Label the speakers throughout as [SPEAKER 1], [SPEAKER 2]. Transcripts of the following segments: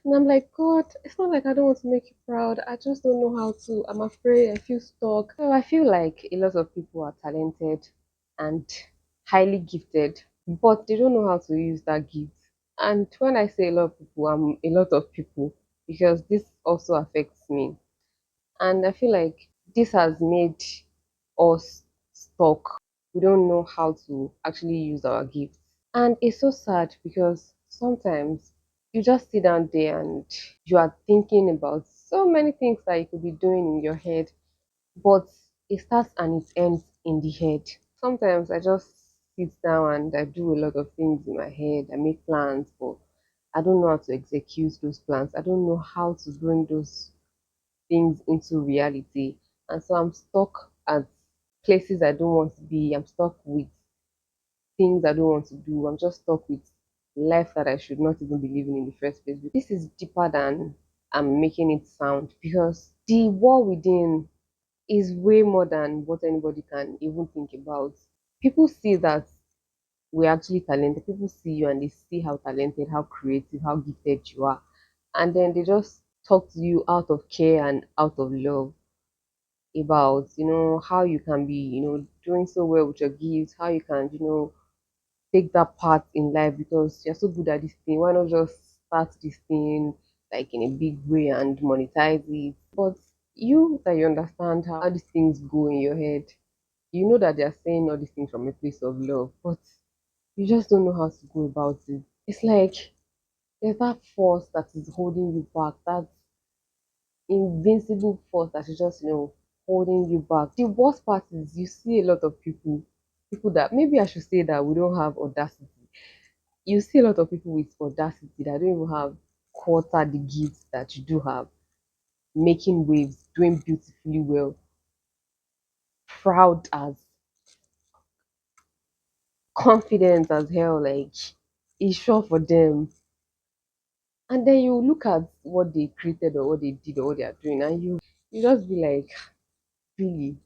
[SPEAKER 1] And I'm like, God, it's not like I don't want to make you proud. I just don't know how to. I'm afraid. I feel stuck. So I feel like a lot of people are talented and highly gifted, but they don't know how to use that gift. And when I say a lot of people, I'm a lot of people because this also affects me. And I feel like this has made us stuck. We don't know how to actually use our gifts. And it's so sad because sometimes you just sit down there and you are thinking about so many things that you could be doing in your head, but it starts and it ends in the head. Sometimes I just sit down and I do a lot of things in my head. I make plans, but I don't know how to execute those plans. I don't know how to bring those things into reality. And so I'm stuck at places I don't want to be. I'm stuck with things I don't want to do. I'm just stuck with life that I should not even be living in the first place. This is deeper than I'm making it sound because the war within is way more than what anybody can even think about. People see that we're actually talented. People see you and they see how talented, how creative, how gifted you are. And then they just talk to you out of care and out of love about, how you can be, doing so well with your gifts, how you can, take that part in life because you're so good at this thing. Why not just start this thing like in a big way and monetize it? But you that you understand how these things go in your head, you know that they're saying all these things from a place of love, but you just don't know how to go about it. It's like there's that force that is holding you back, that invincible force that is just, holding you back. The worst part is you see a lot of people that maybe I should say that we don't have audacity. You see a lot of people with audacity that don't even have quarter the gifts that you do have, making waves, doing beautifully well, proud as, confident as hell, like it's sure for them. And then you look at what they created or what they did or what they are doing, and you just be like, really,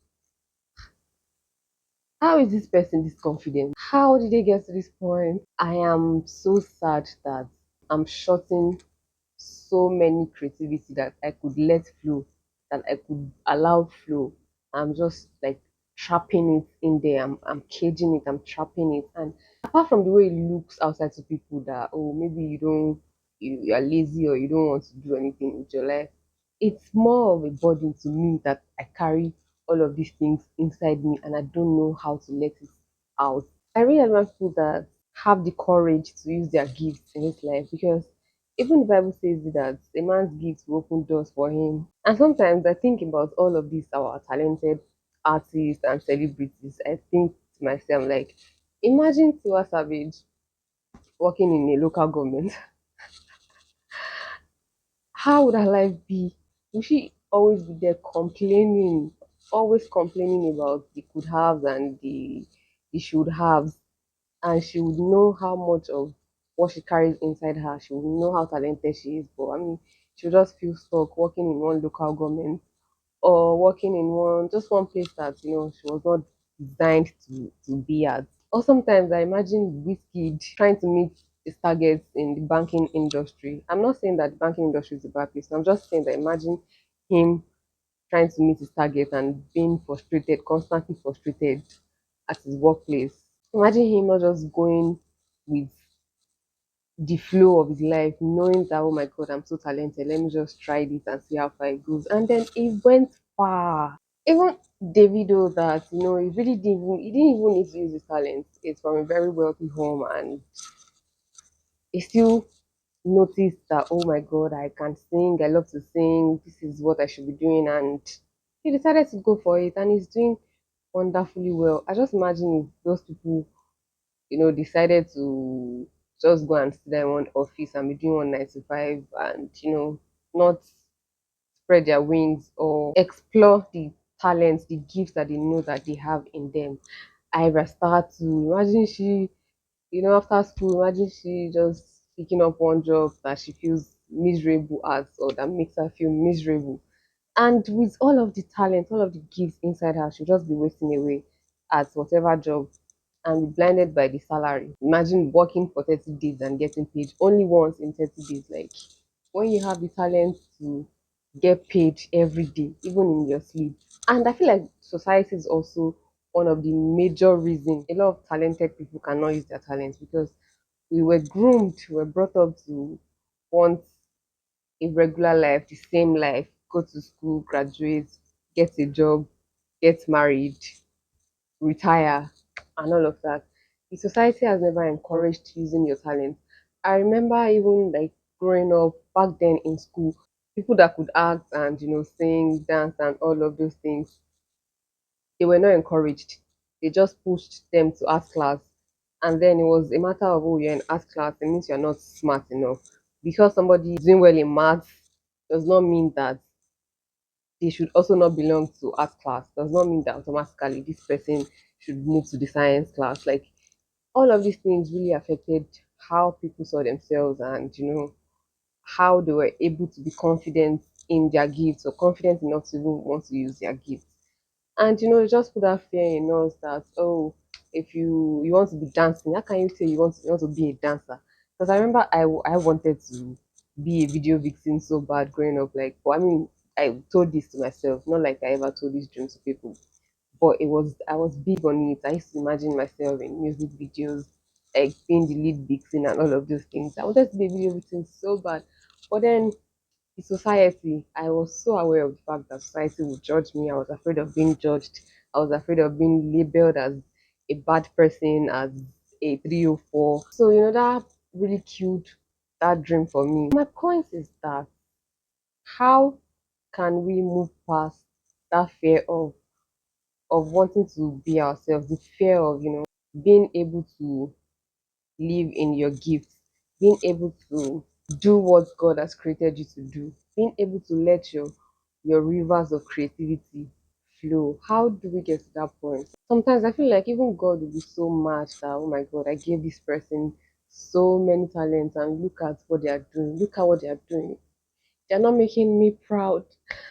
[SPEAKER 1] how is this person this confident? How did they get to this point? I am so sad that I'm shutting so many creativity that I could let flow, that I could allow flow. I'm just like trapping it in there. I'm caging it, I'm trapping it. And apart from the way it looks outside to people that, oh, maybe you are lazy or you don't want to do anything with your life, it's more of a burden to me that I carry all of these things inside me and I don't know how to let it out. I really admire people that have the courage to use their gifts in this life because even the Bible says that a man's gifts will open doors for him. And sometimes I think about all of these, our talented artists and celebrities. I think to myself, like, imagine Tiwa Savage working in a local government. How would her life be? Would she always be there complaining, always complaining about the could haves and the should haves? And she would know how much of what she carries inside her. She would know how talented she is. But I mean, she would just feel stuck working in one local government or working in one place that she was not designed to be at. Or sometimes I imagine Whiskey trying to meet his targets in the banking industry. I'm not saying that the banking industry is a bad place. I'm just saying that imagine him trying to meet his target and being frustrated, constantly frustrated at his workplace. Imagine him not just going with the flow of his life, knowing that, oh my God, I'm so talented. Let me just try this and see how far it goes. And then it went far. Even Davido, that he didn't even need to use his talent. It's from a very wealthy home, and he still noticed that, oh my God, I can sing. I love to sing. This is what I should be doing, and he decided to go for it, and he's doing wonderfully well. I just imagine if those people decided to just go and sit there in one office and be doing one 9 to 5 and, not spread their wings or explore the talents, the gifts that they know that they have in them. Ira start to imagine after school, imagine she just picking up one job that she feels miserable at or that makes her feel miserable. And with all of the talent, all of the gifts inside her, she'll just be wasting away at whatever job and be blinded by the salary. Imagine working for 30 days and getting paid only once in 30 days. Like, when you have the talent to get paid every day, even in your sleep. And I feel like society is also one of the major reasons a lot of talented people cannot use their talents, because we were groomed, we were brought up to want a regular life, the same life, go to school, graduate, get a job, get married, retire, and all of that. The society has never encouraged using your talent. I remember even like growing up back then in school, people that could act and sing, dance, and all of those things, they were not encouraged. They just pushed them to art class, and then it was a matter of, oh, you're in art class, it means you're not smart enough. Because somebody is doing well in maths does not mean that they should also not belong to art class. Does not mean that automatically this person should move to the science class. Like, all of these things really affected how people saw themselves, and how they were able to be confident in their gifts, or confident enough to even want to use their gifts. And it just put that fear in us that, oh, if you want to be dancing, how can you say you want to be a dancer? Because I remember I wanted to be a video vixen so bad growing up. Like, but I mean, I told this to myself, not like I ever told these dreams to people. But I was big on it. I used to imagine myself in music videos, like being the lead vixen and all of those things. I wanted to be a video vixen so bad. But then the society, I was so aware of the fact that society would judge me. I was afraid of being judged. I was afraid of being labeled as a bad person, as a 304. So, that really killed that dream for me. My point is that, how can we move past that fear of wanting to be ourselves, the fear of, being able to live in your gifts, being able to do what God has created you to do, being able to let your rivers of creativity flow. How do we get to that point? Sometimes I feel like even God will be so mad that, oh my God, I gave this person so many talents, and look at what they are doing. Look at what they are doing. They're not making me proud.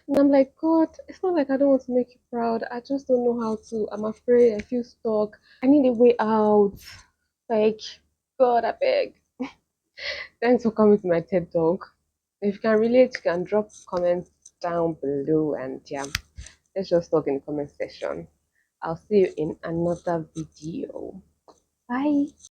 [SPEAKER 1] And I'm like, God, it's not like I don't want to make you proud. I just don't know how to. I'm afraid. I feel stuck. I need a way out. Like, God, I beg. Thanks for coming to my TED Talk. If you can relate, you can drop comments down below, and yeah, let's just talk in the comment section. I'll see you in another video. Bye.